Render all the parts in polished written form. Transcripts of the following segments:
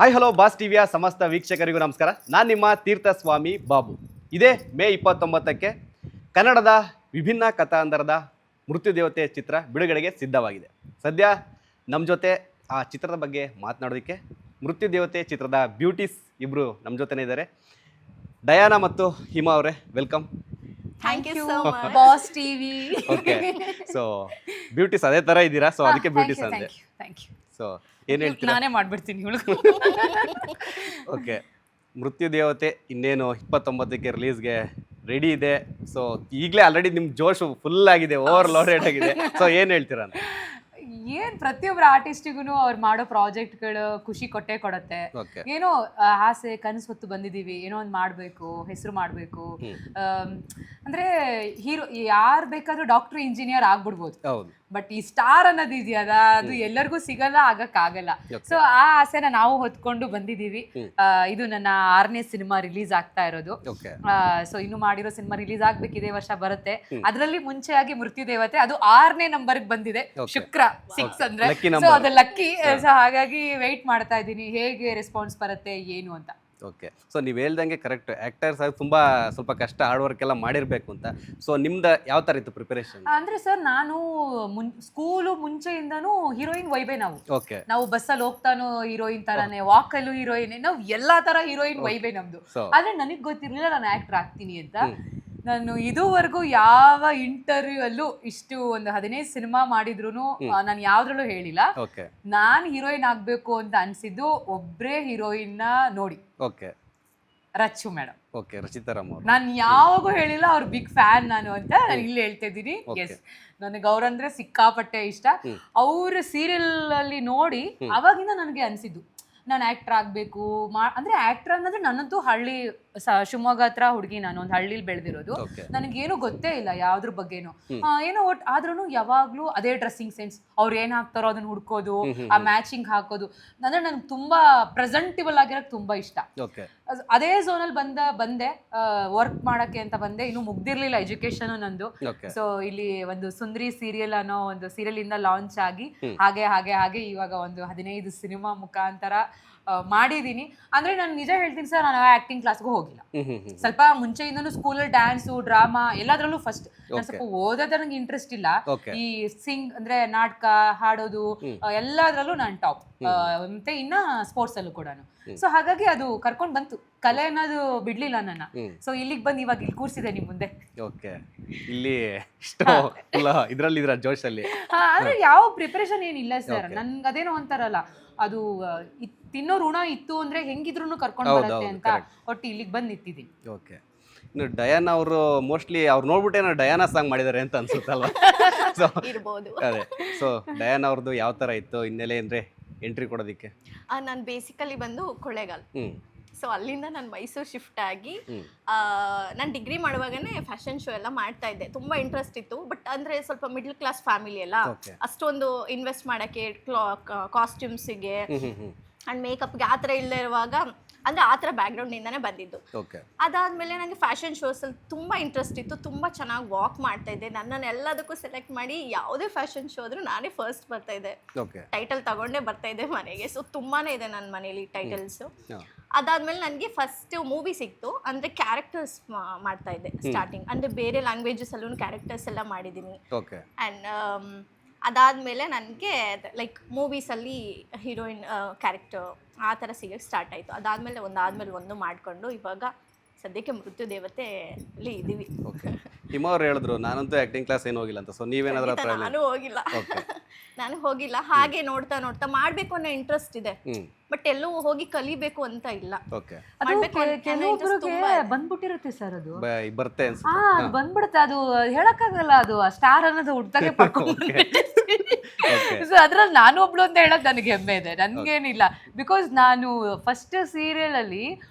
Hi hello boss ಟಿವಿಯ ಸಮಸ್ತ ವೀಕ್ಷಕರಿಗೂ ನಮಸ್ಕಾರ. ನಾನು ನಿಮ್ಮ ತೀರ್ಥಸ್ವಾಮಿ ಬಾಬು. ಇದೇ ಮೇ 29ಕ್ಕೆ ಕನ್ನಡದ ವಿಭಿನ್ನ ಕಥಾಂಧರದ ಮೃತ್ಯುದೇವತೆ ಚಿತ್ರ ಬಿಡುಗಡೆಗೆ ಸಿದ್ಧವಾಗಿದೆ. ಸದ್ಯ ನಮ್ಮ ಜೊತೆ ಆ ಚಿತ್ರದ ಬಗ್ಗೆ ಮಾತನಾಡೋದಕ್ಕೆ ಮೃತ್ಯುದೇವತೆ ಚಿತ್ರದ ಬ್ಯೂಟೀಸ್ ಇಬ್ಬರು ನಮ್ಮ ಜೊತೆನೇ ಇದ್ದಾರೆ. ಡಯಾನಾ ಮತ್ತು ಹಿಮಾ ಅವರೇ, welcome. Thank you so much Boss TV. Okay, so beauties ಅದೇ ಥರ ಇದ್ದೀರಾ, ಸೊ ಅದಕ್ಕೆ ಬ್ಯೂಟೀಸ್ ಅಂದೆ. Thank you. ಸೊ ಏನು ಹೇಳ್ತೀರಾ? ನಾನೇ ಮಾಡ್ಬಿಡ್ತೀನಿ ಇವಳು. ಓಕೆ, ಮೃತ್ಯುದೇವತೆ ಇನ್ನೇನು 29ಕ್ಕೆ ರಿಲೀಸ್ಗೆ ರೆಡಿ ಇದೆ. ಸೊ ಈಗಲೇ ಆಲ್ರೆಡಿ ನಿಮ್ಮ ಜೋಶು ಫುಲ್ ಆಗಿದೆ, ಓವರ್ಲೋಡೆಡ್ ಆಗಿದೆ. ಸೊ ಏನು ಹೇಳ್ತೀರಾ ಅಂತ? ಏನ್ ಪ್ರತಿಯೊಬ್ಬರ ಆರ್ಟಿಸ್ಟಿಗೂ ಅವ್ರು ಮಾಡೋ ಪ್ರಾಜೆಕ್ಟ್ಗಳು ಖುಷಿ ಕೊಟ್ಟೆ ಕೊಡುತ್ತೆ. ಓಕೆ, ಏನೋ ಆಸೆ ಕನಸು ಹೊತ್ತು ಬಂದಿದೀವಿ, ಏನೋ ಒಂದು ಮಾಡಬೇಕು, ಹೆಸರು ಮಾಡಬೇಕು. ಅಂದ್ರೆ ಹೀರೋ ಯಾರು ಬೇಕಾದ್ರೂ ಡಾಕ್ಟರ್ ಇಂಜಿನಿಯರ್ ಆಗ್ಬಿಡ್ಬೋದು, ಹೌದು. ಬಟ್ ಈ ಸ್ಟಾರ್ ಅನ್ನೋದು ಇದೆಯಲ್ಲ, ಅದು ಎಲ್ಲರಿಗೂ ಸಿಗಲ್ಲ, ಆಗಕ್ಕಾಗಲ್ಲ. ಸೊ ಆ ಆಸೆನ ನಾವು ಹೊತ್ಕೊಂಡು ಬಂದಿದೀವಿ. ಇದು ನನ್ನ 6ನೇ ಸಿನಿಮಾ ರಿಲೀಸ್ ಆಗ್ತಾ ಇರೋದು. ಓಕೆ, ಸೊ ಇನ್ನು ಮಾಡಿರೋ ಸಿನಿಮಾ ರಿಲೀಸ್ ಆಗ್ಬೇಕಿದೆ, ವರ್ಷ ಬರುತ್ತೆ. ಅದರಲ್ಲಿ ಮುಂಚೆಯಾಗಿ ಮೃತ್ಯುದೇವತೆ ಅದು 6ನೇ ನಂಬರ್ಗೆ ಬಂದಿದೆ, ಶುಕ್ರ 6 ಅಂದ್ರೆ. ಸೊ ಅದು ಲಕ್ಕಿ. ಸೊ ಹಾಗಾಗಿ ವೆಯ್ಟ್ ಮಾಡ್ತಾ ಇದ್ದೀನಿ ಹೇಗೆ ರೆಸ್ಪಾನ್ಸ್ ಬರುತ್ತೆ ಏನು ಅಂತ. ಓಕೆ, ಸೊ ನೀವು ಹೇಳ್ದಂಗೆ ಕರೆಕ್ಟ್. ಆ್ಯಕ್ಟರ್ಸ್ ಆಗಿ ತುಂಬ ಸ್ವಲ್ಪ ಕಷ್ಟ, ಹಾರ್ಡ್ ವರ್ಕ್ ಎಲ್ಲ ಮಾಡಿರಬೇಕು ಅಂತ. ಸೊ ನಿಮ್ದು ಯಾವ ಥರ ಇತ್ತು ಪ್ರಿಪರೇಷನ್? ಅಂದ್ರೆ ಸರ್, ನಾನು ಸ್ಕೂಲು ಮುಂಚೆಯಿಂದನೂ ಹೀರೋಯಿನ್ ವೈಬೇ. ಓಕೆ, ನಾವು ಬಸ್ಸಲ್ಲಿ ಹೋಗ್ತಾನೋ ಹೀರೋಯಿನ್ ತರಾನೇ, ವಾಕಲ್ಲೂ ಹೀರೋಯಿನ್, ನಾವು ಎಲ್ಲಾ ತರ ಹೀರೋಯಿನ್ ವೈಬೇ ನಮ್ದು. ಆದ್ರೆ ನನಗ್ ಗೊತ್ತಿರ್ಲಿಲ್ಲ ನಾನು ಆಕ್ಟರ್ ಆಗ್ತೀನಿ ಅಂತ. ನಾನು ಇದುವರೆಗೂ ಯಾವ ಇಂಟರ್ವ್ಯೂ ಅಲ್ಲೂ ಇಷ್ಟು ಒಂದು 15 ಸಿನಿಮಾ ಮಾಡಿದ್ರು ನಾನು ಯಾವ್ದ್ರಲ್ಲೂ ಹೇಳಿಲ್ಲ ನಾನ್ ಹೀರೋಯಿನ್ ಆಗ್ಬೇಕು ಅಂತ ಅನ್ಸಿದ್ದು ಒಬ್ರೇ ಹೀರೋಯಿನ್ ನೋಡಿ. Okay, Rachchu madam. Okay, Rachita Ram ಅವರು. ನಾನು ಯಾವಾಗೂ ಹೇಳಿಲ್ಲ ಅವ್ರ ಬಿಗ್ ಫ್ಯಾನ್ ನಾನು ಅಂತ. ನಾನು ಇಲ್ಲಿ ಹೇಳ್ತಾ ಇದ್ದೀನಿ. ಎಸ್, ನನಗೆ ಅವ್ರಂದ್ರೆ ಸಿಕ್ಕಾಪಟ್ಟೆ ಇಷ್ಟ. ಅವ್ರ ಸೀರಿಯಲ್ ಅಲ್ಲಿ ನೋಡಿ ಅವಾಗಿಂದ ನನಗೆ ಅನ್ಸಿದ್ದು ನಾನು ಆಕ್ಟರ್ ಆಗ್ಬೇಕು. ಅಂದ್ರೆ ಆಕ್ಟರ್ ಅನ್ನೋದ್ರೆ ನನ್ನಂತೂ ಹಳ್ಳಿ, ಶಿವಮೊಗ್ಗ ಹತ್ರ ಹುಡುಗಿ, ನಾನು ಒಂದು ಹಳ್ಳಿಲಿ ಬೆಳೆದಿರೋದು. ನನಗೇನು ಗೊತ್ತೇ ಇಲ್ಲ ಯಾವ್ದ್ರ ಬಗ್ಗೆನು. ಏನೋ ಒಟ್ಟು ಆದ್ರೂ ಯಾವಾಗ್ಲೂ ಅದೇ ಡ್ರೆಸ್ಸಿಂಗ್ ಸೆನ್ಸ್, ಅವ್ರು ಏನ್ ಹಾಕ್ತಾರೋ ಅದನ್ನ ಹುಡ್ಕೋದು, ಆ ಮ್ಯಾಚಿಂಗ್ ಹಾಕೋದು. ಅಂದ್ರೆ ನಂಗೆ ತುಂಬಾ ಪ್ರೆಸೆಂಟೇಬಲ್ ಆಗಿರೋದು ತುಂಬಾ ಇಷ್ಟ. ಅದೇ ಝೋನಲ್ಲಿ ಬಂದೆ ವರ್ಕ್ ಮಾಡಕ್ಕೆ ಅಂತ ಬಂದೆ. ಇನ್ನು ಮುಗ್ದಿರ್ಲಿಲ್ಲ ಎಜುಕೇಶನ್ ನಂದು. ಸೊ ಇಲ್ಲಿ ಒಂದು ಸುಂದರಿ ಸೀರಿಯಲ್ ಅನ್ನೋ ಒಂದು ಸೀರಿಯಲ್ ಇಂದ ಲಾಂಚ್ ಆಗಿ ಹಾಗೆ ಹಾಗೆ ಹಾಗೆ ಇವಾಗ ಒಂದು 15 ಸಿನಿಮಾ ಮುಖಾಂತರ ಮಾಡಿದೀನಿ. ಅಂದ್ರೆ ನಾನು ನಿಜ ಹೇಳ್ತೀನಿ ಸರ್, ನಾನು ಆಕ್ಟಿಂಗ್ ಕ್ಲಾಸ್ಗೂ ಹೋಗಿಲ್ಲ. ಸ್ವಲ್ಪ ಮುಂಚೆಯಿಂದನೂ ಸ್ಕೂಲಲ್ಲಿ ಡ್ಯಾನ್ಸು, ಡ್ರಾಮಾ ಎಲ್ಲದ್ರಲ್ಲೂ ಫಸ್ಟ್. ನಾನು ಸ್ವಲ್ಪ ಓದೋದ ನಂಗೆ ಇಂಟ್ರೆಸ್ಟ್ ಇಲ್ಲ. ಈ ಅಂದ್ರೆ ನಾಟಕ, ಹಾಡೋದು ಎಲ್ಲದ್ರಲ್ಲೂ ನಾನು ಟಾಪ್. ಮತ್ತೆ ಇನ್ನ ಸ್ಪೋರ್ಟ್ಸ್ ಅಲ್ಲೂ ಕೂಡ. ಸೊ ಹಾಗಾಗಿ ಅದು ಕರ್ಕೊಂಡ್ ಬಂತು, ಕಲೆ ಅನ್ನೋದು ಬಿಡ್ಲಿಲ್ಲ ನನ್ನ. ಸೊ ಇಲ್ಲಿಗೆ ಬಂದು ಇವಾಗ ಇಲ್ಲಿ ಕೂರ್ಸಿದೆ ನಿಮ್ ಮುಂದೆ. ಓಕೆ, ಇಲ್ಲಿ ಇದ್ರಲ್ಲಿ ಜೋಶಲ್ಲಿ ಅಂದ್ರೆ ಯಾವ ಪ್ರಿಪರೇಷನ್ ಏನಿಲ್ಲ ಸರ್. ನನ್ಗೆ ಅದೇನೋ ಅಂತಾರಲ್ಲ, ಅದು ತಿನ್ನೋ ಋಣ ಇತ್ತು ಅಂದ್ರೆ ಹೆಂಗಿದ್ರು ಕರ್ಕೊಂಡು ಬರುತ್ತೆ ಅಂತ ಒಟ್ಟು ಇಲ್ಲಿಗೆ ಬಂದು ನಿಂತಿದ್ದೀನಿ. ಓಕೆ, ಇನ್ನು ಡಯಾನಾ ಅವರು ಮೋಸ್ಟ್ಲಿ ಅವ್ರು ನೋಡ್ಬಿಟ್ಟೇನೋ ಡಯಾನಾ ಸಾಂಗ್ ಮಾಡಿದ್ದಾರೆ ಅಂತ ಅನ್ಸುತ್ತಲ್ವಾ? ಸೊ ಅದೇ, ಸೊ ಡಯಾನಾ ಅವ್ರದ್ದು ಯಾವ ಥರ ಇತ್ತು ಹಿನ್ನೆಲೆ ಅಂದರೆ ಎಂಟ್ರಿ ಕೊಡೋದಕ್ಕೆ? ನಾನು ಬೇಸಿಕಲಿ ಬಂದು ಕೊಳ್ಳೇಗಾಲ. ಸೊ ಅಲ್ಲಿಂದ ನಾನು ಮೈಸೂರು ಶಿಫ್ಟ್ ಆಗಿ ನಾನು ಡಿಗ್ರಿ ಮಾಡುವಾಗನೇ ಫ್ಯಾಷನ್ ಶೋ ಎಲ್ಲ ಮಾಡ್ತಾ ಇದ್ದೆ. ತುಂಬ ಇಂಟ್ರೆಸ್ಟ್ ಇತ್ತು. ಬಟ್ ಅಂದರೆ ಸ್ವಲ್ಪ ಮಿಡ್ಲ್ ಕ್ಲಾಸ್ ಫ್ಯಾಮಿಲಿ ಎಲ್ಲ, ಅಷ್ಟೊಂದು ಇನ್ವೆಸ್ಟ್ ಮಾಡೋಕ್ಕೆ ಕಾಸ್ಟ್ಯೂಮ್ಸಿಗೆ ಆ್ಯಂಡ್ ಮೇಕಪ್ಗೆ ಆ ಥರ ಇಲ್ಲದೆ ಇರುವಾಗ, ಅಂದರೆ ಆ ಥರ ಬ್ಯಾಕ್ಗ್ರೌಂಡಿಂದನೇ ಬಂದಿದ್ದು. ಅದಾದಮೇಲೆ ನನಗೆ ಫ್ಯಾಷನ್ ಶೋಸಲ್ಲಿ ತುಂಬ ಇಂಟ್ರೆಸ್ಟ್ ಇತ್ತು. ತುಂಬ ಚೆನ್ನಾಗಿ ವಾಕ್ ಮಾಡ್ತಾ ಇದ್ದೆ. ನನ್ನನ್ನು ಎಲ್ಲದಕ್ಕೂ ಸೆಲೆಕ್ಟ್ ಮಾಡಿ ಯಾವುದೇ ಫ್ಯಾಷನ್ ಶೋ ಆದರೂ ನಾನೇ ಫಸ್ಟ್ ಬರ್ತಾ ಇದ್ದೆ. ಟೈಟಲ್ ತಗೊಂಡೇ ಬರ್ತಾ ಇದ್ದೆ ಮನೆಗೆ. ಸೊ ತುಂಬಾ ಇದೆ ನನ್ನ ಮನೇಲಿ ಟೈಟಲ್ಸು. ಅದಾದಮೇಲೆ ನನಗೆ ಫಸ್ಟ್ ಮೂವಿ ಸಿಕ್ತು. ಅಂದರೆ ಕ್ಯಾರೆಕ್ಟರ್ಸ್ ಮಾಡ್ತಾ ಇದ್ದೆ ಸ್ಟಾರ್ಟಿಂಗ್. ಅಂದರೆ ಬೇರೆ ಲ್ಯಾಂಗ್ವೇಜಸಲ್ಲೂ ಕ್ಯಾರೆಕ್ಟರ್ಸ್ ಎಲ್ಲ ಮಾಡಿದ್ದೀನಿ. ಆ್ಯಂಡ್ ಅದಾದಮೇಲೆ ನನಗೆ ಲೈಕ್ ಮೂವೀಸಲ್ಲಿ ಹೀರೋಯಿನ್ ಕ್ಯಾರೆಕ್ಟರ್ ಆ ಥರ ಸಿಗೋಕ್ಕೆ ಸ್ಟಾರ್ಟ್ ಆಯಿತು. ಅದಾದಮೇಲೆ ಒಂದು ಮಾಡಿಕೊಂಡು ಇವಾಗ ಸದ್ಯಕ್ಕೆ ಮೃತ್ಯುದೇವತೆ ಅಲ್ಲಿ ಇದ್ದೀವಿ. ಓಕೆ, ಹಿಮಾ ಅವ್ರು ಹೇಳಿದ್ರು ನಾನಂತೂ ಆ್ಯಕ್ಟಿಂಗ್ ಕ್ಲಾಸ್ ಏನು ಹೋಗಿಲ್ಲ ಅಂತ. ಸೊ ನೀವೇನಾದ್ರೂ? ನಾನು ಹೋಗಿಲ್ಲ. ಹಾಗೆ ನೋಡ್ತಾ ನೋಡ್ತಾ ಮಾಡಬೇಕು ಅನ್ನೋ ಇಂಟ್ರೆಸ್ಟ್ ಇದೆ, ಬಟ್ ಎಲ್ಲೂ ಹೋಗಿ ಕಲಿಬೇಕು ಅಂತ ಇಲ್ಲ. ಕೆಲವೊಬ್ರಿಗೆ ಬಂದ್ಬಿಟ್ಟಿರುತ್ತೆ ಸರ್, ಅದು ಬರುತ್ತೆ ಬಂದ್ಬಿಡುತ್ತೆ. ಅದು ಹೇಳಕ್ಕಾಗಲ್ಲ, ಅದು ಸ್ಟಾರ್ ಅನ್ನೋದು ಹುಡ್ದಾಗೆ ಪಡ್ಕೊಂಡು. ಸೊ ಅದ್ರಲ್ಲಿ ನಾನು ಒಬ್ಳು ಅಂತ ಹೇಳಕ್ ನನಗೆ ಹೆಮ್ಮೆ ಇದೆ. ನನ್ಗೇನಿಲ್ಲ, ಬಿಕಾಸ್ ನಾನು ಫಸ್ಟ್ ಸೀರಿಯಲ್ ಅಲ್ಲಿ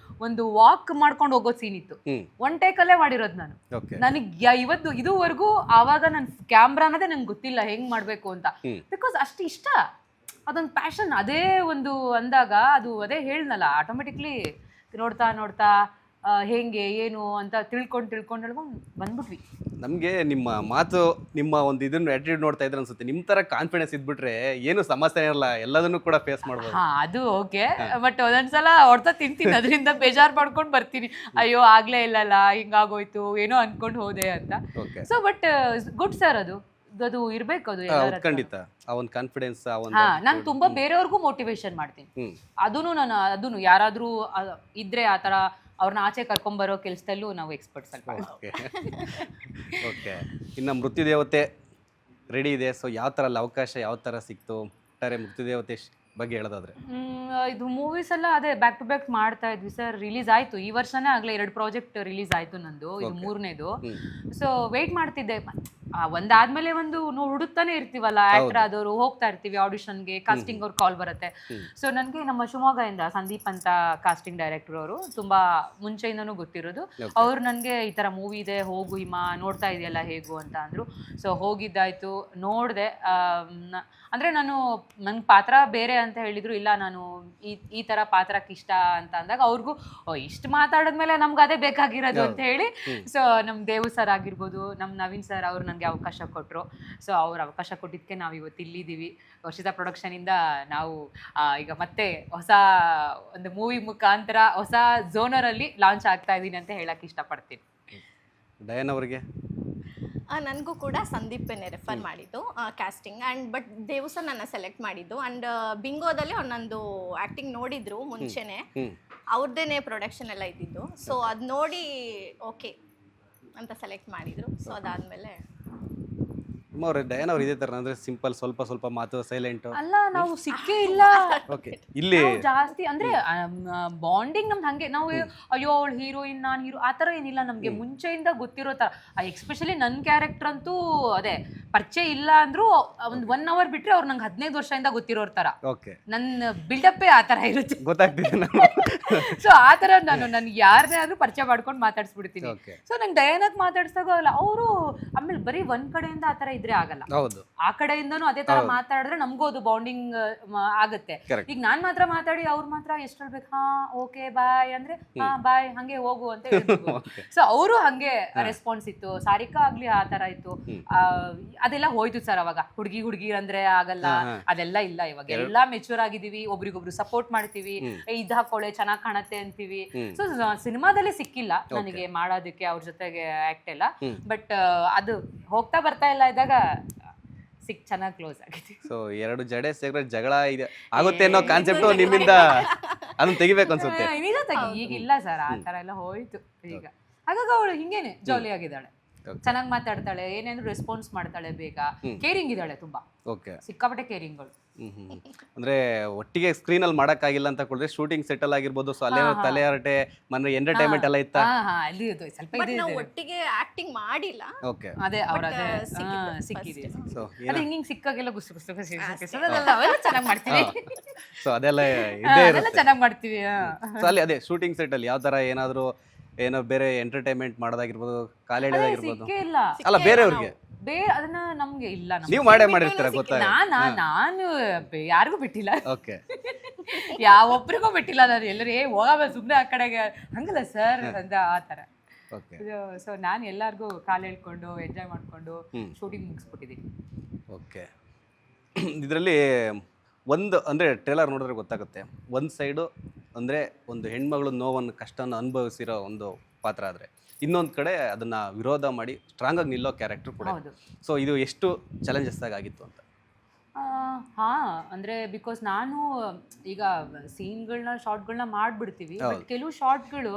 ಒಂದು ವಾಕ್ ಮಾಡ್ಕೊಂಡು ಹೋಗೋ ಸೀನ್ ಇತ್ತು. ಒನ್ ಟೇಕಲ್ಲೇ ಮಾಡಿರೋದು ನಾನು. ನನಗೆ ಇವತ್ತು ಇದುವರೆಗೂ ಆವಾಗ ನನ್ನ ಕ್ಯಾಮ್ರಾ ಅನ್ನೋದೇ ನಂಗೆ ಗೊತ್ತಿಲ್ಲ ಹೆಂಗ್ ಮಾಡ್ಬೇಕು ಅಂತ. ಬಿಕಾಸ್ ಅಷ್ಟು ಇಷ್ಟ, ಅದೊಂದು ಪ್ಯಾಷನ್. ಅದೇ ಒಂದು ಅಂದಾಗ ಅದು ಅದೇ ಹೇಳ್ನಲ್ಲ, ಆಟೋಮೆಟಿಕ್ಲಿ ನೋಡ್ತಾ ನೋಡ್ತಾ ಹೆಂಗೆ ಏನು ಅಂತ ತಿಳ್ಕೊಂಡು ಬಂದ್ಬಿಟ್ವಿ. ನಮಗೆ ನಿಮ್ಮ ಮಾತು ನಿಮ್ಮ ಒಂದು ಇದನ್ನು ಆಟಿಟ್ಯೂಡ್ ನೋಡ್ತಾ ಇದ್ರೆ ಅನ್ಸುತ್ತೆ ನಿಮ್ಮ ತರ ಕಾನ್ಫಿಡೆನ್ಸ್ ಇದ್ಬಿಟ್ರೆ ಏನು ಸಮಸ್ಯೆ ಇರಲ್ಲ, ಎಲ್ಲದನ್ನು ಕೂಡ ಫೇಸ್ ಮಾಡ್ಬೋದು. ಹಾ ಅದು ಓಕೆ, ಬಟ್ ಒಂದೊಂದ್ಸಲ ಹೊಡ್ತಾ ತಿಂತೀನಿ, ಅದರಿಂದ ಬೇಜಾರ್ ಮಾಡ್ಕೊಂಡು ಬರ್ತೀನಿ, ಅಯ್ಯೋ ಆಗ್ಲೇ ಇಲ್ಲಲ್ಲ ಹಿಂಗಾಗೋಯ್ತು ಏನೋ ಅನ್ಕೊಂಡು ಹೋದೆ ಅಂತ. Okay, so but good sir, ಅದು ಅದು ಇರ್ಬೇಕು, ಅದು ಎಲ್ಲರ ಹತ್ರ. ಖಂಡಿತ ಆ ಒಂದು ಕಾನ್ಫಿಡೆನ್ಸ್ ಆ ಒಂದು ಹಾ, ನಾನು ತುಂಬಾ ಬೇರೆಯವ್ರಿಗೂ ಮೋಟಿವೇಶನ್ ಮಾಡ್ತೀನಿ. ಹ್ಮ್ ಅದನ್ನು ಯಾರಾದ್ರೂ ಇದ್ರೆ ಆ ತರ ಅವ್ರನ್ನ ಆಚೆ ಕರ್ಕೊಂಬರೋ ಕೆಲಸದಲ್ಲೂ ನಾವು ಎಕ್ಸ್ಪರ್ಟ್ ಸ್ವಲ್ಪ. ಓಕೆ ಓಕೆ, ಇನ್ನು ಮೃತ್ಯುದೇವತೆ ರೆಡಿ ಇದೆ. ಸೊ ಯಾವ ಥರ ಅಲ್ಲಿ ಅವಕಾಶ ಯಾವ ಥರ ಸಿಕ್ತು ಒಟ್ಟಾರೆ ಮೃತ್ಯುದೇವತೆ ಬಗ್ಗೆ ಹೇಳೋದಾದ್ರೆ? ಇದು ಮೂವೀಸ್ ಎಲ್ಲ ಅದೇ ಬ್ಯಾಕ್ ಟು ಬ್ಯಾಕ್ ಮಾಡ್ತಾ ಇದ್ವಿ ಸರ್. ರಿಲೀಸ್ ಆಯ್ತು ಈ ವರ್ಷನೇ ಆಗ್ಲೇ 2 ಪ್ರಾಜೆಕ್ಟ್ ರಿಲೀಸ್ ಆಯ್ತು ನಂದು, ಇದು 3ನೇದು. ಸೊ ವೆಯ್ಟ್ ಮಾಡ್ತಿದ್ದೆ, ಒಂದಾದ್ಮೇಲೆ ಒಂದು ಹುಡುಕ್ತಾನೆ ಇರ್ತೀವಲ್ಲ, ಆಕ್ಟರ್ ಆದವರು ಹೋಗ್ತಾ ಇರ್ತೀವಿ ಆಡಿಷನ್ಗೆ, ಕಾಸ್ಟಿಂಗ್ ಅವ್ರ ಕಾಲ್ ಬರುತ್ತೆ. ಸೊ ನನಗೆ ನಮ್ಮ ಶಿವಮೊಗ್ಗದಿಂದ ಸಂದೀಪ್ ಅಂತ ಕಾಸ್ಟಿಂಗ್ ಡೈರೆಕ್ಟರ್ ಅವರು ತುಂಬಾ ಮುಂಚೆಯಿಂದನೂ ಗೊತ್ತಿರೋದು. ಅವ್ರು ನನಗೆ ಈ ತರ ಮೂವಿ ಇದೆ ಹೋಗು ಹಿಮ, ನೋಡ್ತಾ ಇದೆಯಲ್ಲ ಹೇಗು ಅಂತ ಅಂದ್ರು. ಸೊ ಹೋಗಿದ್ದಾಯ್ತು, ನೋಡಿದೆ. ಅಂದ್ರೆ ನಂಗೆ ಪಾತ್ರ ಬೇರೆ ಅಂತ ಹೇಳಿದ್ರು, ಇಲ್ಲ ನಾನು ಈ ತರ ಪಾತ್ರಕ್ಕೆ ಇಷ್ಟ ಅಂತ ಅಂದಾಗ ಅವ್ರಿಗೂ ಇಷ್ಟು ಮಾತಾಡಿದ್ಮೇಲೆ ನಮ್ಗೆ ಅದೇ ಬೇಕಾಗಿರೋದು ಅಂತ ಹೇಳಿ, ಸೊ ನಮ್ಮ ದೇವು ಸರ್ ಆಗಿರ್ಬೋದು, ನಮ್ಮ ನವೀನ್ ಸರ್ ಅವ್ರು ನನಗೆ ಅವಕಾಶ ಕೊಟ್ಟರು. ಸೊ ಅವ್ರ ಅವಕಾಶ ಕೊಟ್ಟಿದ್ದಕ್ಕೆ ನಾವು ಇವತ್ತು ಇಲ್ಲಿದ್ದೀವಿ. ವರ್ಷಿತಾ ಪ್ರೊಡಕ್ಷನ್ ಇಂದ ನಾವು ಈಗ ಮತ್ತೆ ಹೊಸ ಒಂದು ಮೂವಿ ಮುಖಾಂತರ ಹೊಸ ಝೋನರಲ್ಲಿ ಲಾಂಚ್ ಆಗ್ತಾ ಇದ್ದೀನಿ ಅಂತ ಹೇಳಕ್ ಇಷ್ಟಪಡ್ತೀನಿ. ಡಯನ್ ಅವರಿಗೆ ನನಗೂ ಕೂಡ ಸಂದೀಪನೇ ರೆಫರ್ ಮಾಡಿದ್ದು casting, and but Devu sir ನನ್ನ ಸೆಲೆಕ್ಟ್ ಮಾಡಿದ್ದು. ಆ್ಯಂಡ್ ಬಿಂಗೋದಲ್ಲಿ ಒಂದೊಂದು ಆ್ಯಕ್ಟಿಂಗ್ ನೋಡಿದ್ರು ಮುಂಚೆನೆ, ಅವ್ರದ್ದೇನೆ ಪ್ರೊಡಕ್ಷನ್ ಎಲ್ಲ ಇದ್ದಿದ್ದು. ಸೊ ಅದು ನೋಡಿ ಓಕೆ ಅಂತ ಸೆಲೆಕ್ಟ್ ಮಾಡಿದ್ರು. ಸೊ ಅದಾದಮೇಲೆ ಅವ್ರೆ ಡಯನ್ ಅವ್ರು ಇದೇ ಥರ ಅಂದರೆ ಸಿಂಪಲ್, ಸ್ವಲ್ಪ ಸ್ವಲ್ಪ ಮಾತು, ಸೈಲೆಂಟು? ಅಲ್ಲ, ನಾವು ಸಿಕ್ಕೇ ಇಲ್ಲ. ಓಕೆ, ಇಲ್ಲಿ ಜಾಸ್ತಿ ಅಂದ್ರೆ ಬಾಂಡಿಂಗ್ ನಮ್ದು ಹಂಗೆ, ನಾವು ಅಯ್ಯೋ ಅವಳು ಹೀರೋಯಿನ್ ನಾನು ಹೀರೋ ಆ ಥರ ಏನಿಲ್ಲ, ನಮಗೆ ಮುಂಚೆಯಿಂದ ಗೊತ್ತಿರೋ ಥರ. ಎಕ್ಸ್ಪೆಷಲಿ ನನ್ನ ಕ್ಯಾರೆಕ್ಟರ್ ಅಂತೂ ಅದೇ ಪರಿಚಯ ಇಲ್ಲ ಅಂದ್ರೂ ಒಂದು 1 hour ಬಿಟ್ರೆ ಅವ್ರು ನಂಗೆ 15 ವರ್ಷದಿಂದ ಗೊತ್ತಿರೋರ್ ಥರ. ಓಕೆ, ನನ್ನ ಬಿಲ್ಡಪ್ಪೇ ಆ ಥರ ಇರುತ್ತೆ, ಗೊತ್ತಾಗ್ತಿದೆ ನಾನು. ಸೊ ಆ ಥರ ನಾನು ಯಾರನ್ನೇ ಆದ್ರೂ ಪರಿಚಯ ಮಾಡ್ಕೊಂಡು ಮಾತಾಡ್ಸ್ಬಿಡ್ತೀನಿ. ಓಕೆ, ಸೊ ನಂಗೆ ಡಯಾನಾಗ್ ಮಾತಾಡ್ಸಾಗಲ್ಲ ಅವರು. ಆಮೇಲೆ ಬರೀ ಒಂದ್ ಕಡೆಯಿಂದ ಆ ಥರ ಇದ್ರೆ ಆಗಲ್ಲ, ಹೌದು, ಆ ಕಡೆಯಿಂದನೂ ಅದೇ ತರ ಮಾತಾಡಿದ್ರೆ ನಮಗೂ ಅದು ಬಾಂಡಿಂಗ್ ಆಗುತ್ತೆ. ಈಗ ನಾನ್ ಮಾತ್ರ ಮಾತಾಡಿ ಅವ್ರು ಮಾತ್ರ ಎಷ್ಟು ಹೇಳ್ಬೇಕು, ಹಾ ಓಕೆ ಬಾಯ್ ಅಂದ್ರೆ ಹಾ ಬಾಯ್ ಹಂಗೆ ಹೋಗು ಅಂತ ಹೇಳ್ಬೋದು. ಸೊ ಅವರು ಹಂಗೆ ರೆಸ್ಪಾನ್ಸ್ ಇತ್ತು. ಸಾರಿಕಾ ಆಗ್ಲಿ ಆ ತರ ಇತ್ತು. ಅದೆಲ್ಲ ಹೋಯ್ತು ಸರ್ ಅವಾಗ. ಹುಡುಗಿ ಅಂದ್ರೆ ಆಗಲ್ಲ, ಅದೆಲ್ಲ ಇಲ್ಲ. ಇವಾಗ ಎಲ್ಲಾ ಮೆಚೂರ್ ಆಗಿದೀವಿ, ಒಬ್ರಿಗೊಬ್ರು ಸಪೋರ್ಟ್ ಮಾಡ್ತೀವಿ, ಇದ್ ಹಾಕೊಳ್ಳೆ ಚೆನ್ನಾಗ್ ಕಾಣತ್ತೆ ಅಂತೀವಿ. ಸೊ ಸಿನಿಮಾದಲ್ಲಿ ಸಿಕ್ಕಿಲ್ಲ ನನಗೆ ಮಾಡೋದಕ್ಕೆ ಅವ್ರ ಜೊತೆಗೆ ಆಕ್ಟ್ ಎಲ್ಲ, ಬಟ್ ಅದು ಹೋಗ್ತಾ ಬರ್ತಾ ಇಲ್ಲ ಇದ್ದಾಗ ಚೆನ್ನಾಗಿ ಕ್ಲೋಸ್ ಆಗಿದೆ. ಸೊ 2 ಜಡೆ ಸೇರಿದ್ರೆ ಜಗಳ ಇದೆ ಆಗುತ್ತೆ ಅನ್ನೋ ಕಾನ್ಸೆಪ್ಟ್ ನಿಮ್ಮಿಂದ ಅದನ್ನ ತೆಗಿಬೇಕು ಅನ್ಸುತ್ತೆ. ಈಗ ಇಲ್ಲ ಸರ್, ಆ ತರ ಎಲ್ಲ ಹೋಯ್ತು ಈಗ. ಹಾಗಾಗಿ ಅವಳು ಹಿಂಗೇನೆ ಜಾಲಿ ಆಗಿದ್ದಾಳೆ, ಚೆನ್ನಾಗಿ ಮಾತಾಡ್ತಾಳೆ, ಏನೇನು ರೆಸ್ಪಾನ್ಸ್ ಮಾಡ್ತಾಳೆ, ಬೇಗ ಕೇರಿಂಗ್ ಇದ್ದಾಳೆ ತುಂಬಾ. ಓಕೆ, ಸಿಕ್ಕಾಪಟ್ಟೆ ಕೇರಿಂಗ್ಗಳು. ಅಂದ್ರೆ ಒಟ್ಟಿಗೆ ಸ್ಕ್ರೀನ್ ಅಲ್ಲಿ ಮಾಡಕ್ಕಾಗಿಲ್ಲ ಅಂತ ಕೊಡ್ರೆ ಶೂಟಿಂಗ್ ಸೆಟಲ್ ಆಗಿರ್ಬೋದು. ಸೊ ಅಲ್ಲೇನೋ ತಲೆ ಹರಟೆ ಮನೆ ಎಂಟರ್ಟೈನ್ಮೆಂಟ್ ಎಲ್ಲ ಇತ್ತ? ಅಲ್ಲಿ ಸ್ವಲ್ಪ ಬಟ್ ನಾವು ಒಟ್ಟಿಗೆ ಆಕ್ಟಿಂಗ್ ಮಾಡಿಲ್ಲ. ಓಕೆ, ಅದೇ ಅವ್ರ ಅದೇ ಸಿಕ್ಕಿದೆ. ಸೊ ಅದು ಹಿಂಗಿಂಗ್ ಸಿಕ್ಕಾಗೆಲ್ಲ ಗುಸು ಅವೆಲ್ಲ ಚೆನ್ನಾಗಿ ಮಾಡ್ತೀವಿ. ಸೊ ಅದೆಲ್ಲ ಇದೇ ಇರುತ್ತೆ, ಚೆನ್ನಾಗಿ ಮಾಡ್ತೀವಿ. ಸೊ ಅಲ್ಲಿ ಅದೇ ಶೂಟಿಂಗ್ ಸೆಟ್ ಅಲ್ಲಿ ಯಾವ ತರ ಏನಾದ್ರು ಏನೋ ಬೇರೆ ಎಂಟರ್ಟೈನ್ಮೆಂಟ್ ಮಾಡೋದಾಗಿರ್ಬೋದು, ಕಾಲೇಜಾಗಿರ್ಬೋದು, ಅಲ್ಲ ಬೇರೆಯವ್ರಿಗೆ ಅದನ್ನ ನಮ್ಗೆ ಇಲ್ಲ, ನೀವು ಮಾಡಿರ್ತೀರ ಗೊತ್ತಾ? ನಾನು ಯಾರಿಗೂ ಬಿಟ್ಟಿಲ್ಲ, ಓಕೆ, ಯಾವೊಬ್ರಿಗೂ ಬಿಟ್ಟಿಲ್ಲ ನಾನು. ಎಲ್ಲರೂ ಹೋಗವ ಸುಮ್ಮನೆ ಆ ಕಡೆಗೆ ಹಂಗಲ್ಲ ಸರ್ ಅಂತ ಆ ಥರ. ಸೊ ನಾನು ಎಲ್ಲರಿಗೂ ಕಾಲು ಹೇಳ್ಕೊಂಡು ಎಂಜಾಯ್ ಮಾಡ್ಕೊಂಡು ಶೂಟಿಂಗ್ ಮುಗಿಸ್ಬಿಟ್ಟಿದ್ದೀನಿ. ಓಕೆ, ಇದರಲ್ಲಿ ಒಂದು ಅಂದರೆ ಟ್ರೇಲರ್ ನೋಡಿದ್ರೆ ಗೊತ್ತಾಗುತ್ತೆ, ಒಂದು ಸೈಡು ಅಂದರೆ ಒಂದು ಹೆಣ್ಮಗಳು ನೋವನ್ನು ಕಷ್ಟನ ಅನುಭವಿಸಿರೋ ಒಂದು ಪಾತ್ರ ಆದರೆ, ಇನ್ನೊಂದು ಕಡೆ ಅದನ್ನು ವಿರೋಧ ಮಾಡಿ ಸ್ಟ್ರಾಂಗಾಗಿ ನಿಲ್ಲೋ ಕ್ಯಾರೆಕ್ಟರ್ ಕೂಡ. ಸೊ ಇದು ಎಷ್ಟು ಚಾಲೆಂಜಸ್ ಆಗಿತ್ತು ಅಂತ? ಹಾಂ, ಅಂದರೆ ಬಿಕಾಸ್ ನಾನು ಈಗ ಸೀನ್ಗಳನ್ನ ಶಾರ್ಟ್ಗಳನ್ನ ಮಾಡಿಬಿಡ್ತೀವಿ, ಬಟ್ ಕೆಲವು ಶಾರ್ಟ್ಗಳು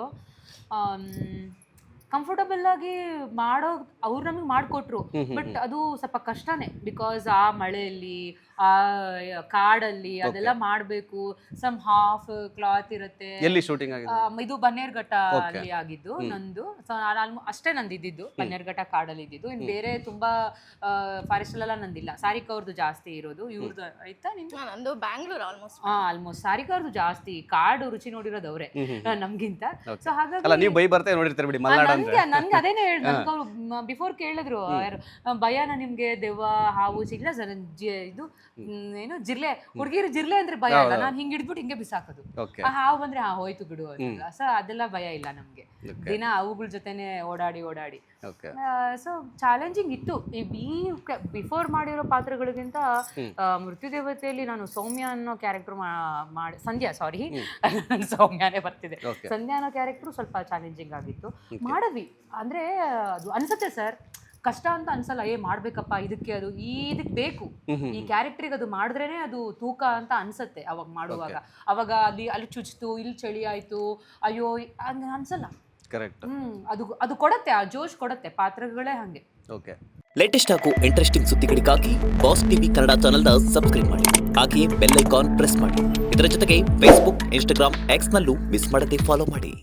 ಕಂಫರ್ಟಬಲ್ ಆಗಿ ಮಾಡೋ ಅವ್ರು ನಮಗೆ ಮಾಡಿಕೊಟ್ರು, ಬಟ್ ಅದು ಸ್ವಲ್ಪ ಕಷ್ಟನೇ. ಬಿಕಾಸ್ ಆ ಮಳೆಯಲ್ಲಿ ಆ ಕಾಡಲ್ಲಿ ಅದೆಲ್ಲ ಮಾಡಬೇಕು. ಸಮ್ ಹಾಫ್ ಕ್ಲಾತ್ ಇರುತ್ತೆ. ಎಲ್ಲಿ ಶೂಟಿಂಗ್ ಆಗಿದೆ? ಇದು ಬನ್ನೇರ್ಘಟ್ಟ ಅಲ್ಲಿ ಆಗಿದ್ದು ನಂದು. ಸೊ ನಾನು ಅಷ್ಟೇ ನಂದು ಇದ್ದಿದ್ದು ಬನ್ನೇರ್ಘಟ್ಟ ಕಾಡಲ್ಲಿ ಇದ್ದಿದ್ದು. ಇನ್ನು ಬೇರೆ ತುಂಬಾ ಫಾರೆಸ್ಟ್ ಎಲ್ಲ ನಂದಿಲ್ಲ. ಸಾರಿಕಾ ಅವ್ರದ್ದು ಜಾಸ್ತಿ ಇರೋದು. ಇವ್ರದ್ದು ಆಯ್ತಾ ನಿಮ್ದು? ನಂದು ಬ್ಯಾಂಗ್ಳೂರ್ ಆಲ್ಮೋಸ್ಟ್. ಸಾರಿಕಾ ಅವ್ರದ್ದು ಜಾಸ್ತಿ ಕಾಡು ರುಚಿ ನೋಡಿರೋದು ಅವರೇ ನಮ್ಗಿಂತ. ಸೊ ಹಾಗಾಗಿ ನೀವು ಬೈ ಬರ್ತಾ ನೋಡಿರ್ತೀರಿ ಬಿಡಿ ಮಲ್ನಾಡು ಅಂದ್ರೆ. ನನ್ಗೆ ಅದೇನೇ ಹೇಳಿ, ನನ್ಗೆ ಅವ್ರು ಬಿಫೋರ್ ಕೇಳಿದ್ರು ಭಯನ ನಿಮ್ಗೆ ದೆವ್ವ ಹಾವು ಇಲ್ಲ ಸರ್, ಇದು ಏನು ಜಿರ್ಲೆ ಹುಡುಗಿರು ಜಿರ್ಲೆ ಅಂದ್ರೆ ಭಯ ಇಲ್ಲ, ನಾನು ಹಿಂಗ್ ಹಿಡ್ಬಿಟ್ಟು ಹಿಂಗೆ ಬಿಸಾಕೋದು. ಓಕೆ. ಆ ಹಾವು ಬಂದ್ರೆ ಹೋಯ್ತು ಬಿಡು ಅಂತ. ಸೊ ಅದೆಲ್ಲ ಭಯ ಇಲ್ಲ ನಮ್ಗೆ, ದಿನ ಅವುಗಳ ಜೊತೆನೆ ಓಡಾಡಿ ಓಕೆ. ಸೊ ಚಾಲೆಂಜಿಂಗ್ ಇತ್ತು. ಈ ಬಿಫೋರ್ ಮಾಡಿರೋ ಪಾತ್ರಗಳಿಗಿಂತ ಮೃತ್ಯುದೇವತೆಯಲ್ಲಿ ನಾನು ಸೌಮ್ಯ ಅನ್ನೋ ಕ್ಯಾರೆಕ್ಟರ್ ಮಾಡಿ ಸಂಧ್ಯಾ ಸೌಮ್ಯನೇ ಬರ್ತಿದೆ. ಸಂಧ್ಯಾ ಅನ್ನೋ ಕ್ಯಾರೆಕ್ಟರ್ ಸ್ವಲ್ಪ ಚಾಲೆಂಜಿಂಗ್ ಆಗಿತ್ತು. ಮಾಡಿದ್ವಿ ಅಂದ್ರೆ ಅದು ಅನ್ಸುತ್ತೆ ಸರ್, ಕಷ್ಟ ಅಂತ ಅನ್ಸಲ್ಲ, ಮಾಡ್ಬೇಕಪ್ಪ ಇದಕ್ಕೆ, ಅದು ಇದಕ್ಕೆ ಬೇಕು, ಈ ಕ್ಯಾರೆಕ್ಟರ್ಗೆ ಅದು ಮಾಡಿದ್ರೇನೆ ಅದು ತೂಕ ಅಂತ ಅನ್ಸತ್ತೆ ಅವಾಗ ಮಾಡುವಾಗ. ಅವಾಗ ಅಲ್ಲಿ ಚುಚ್ತು, ಇಲ್ಲಿ ಚಳಿ ಆಯ್ತು, ಅಯ್ಯೋ ಹಂಗ ಅನ್ಸಲ್ಲ. ಕರೆಕ್ಟ್. ಅದು ಕೊಡತ್ತೆ, ಆ ಜೋಶ್ ಕೊಡತ್ತೆ, ಪಾತ್ರಗಳೇ ಹಂಗೆ. ಓಕೆ. ಲೇಟೆಸ್ಟ್ ಹಾಗೂ ಇಂಟ್ರೆಸ್ಟಿಂಗ್ ಸುದ್ದಿಗಳಿಗಾಗಿ ಬಾಸ್ ಟಿವಿ ಕನ್ನಡ ಚಾನೆಲ್ನ ಸಬ್ಸ್ಕ್ರೈಬ್ ಮಾಡಿ, ಹಾಗೆಯೇ ಬೆಲ್ ಐಕಾನ್ ಪ್ರೆಸ್ ಮಾಡಿ. ಇದರ ಜೊತೆಗೆ ಫೇಸ್ಬುಕ್, ಇನ್ಸ್ಟಾಗ್ರಾಮ್, ಎಕ್ಸ್ ನಲ್ಲೂ ಮಿಸ್ ಮಾಡದೆ ಫಾಲೋ ಮಾಡಿ.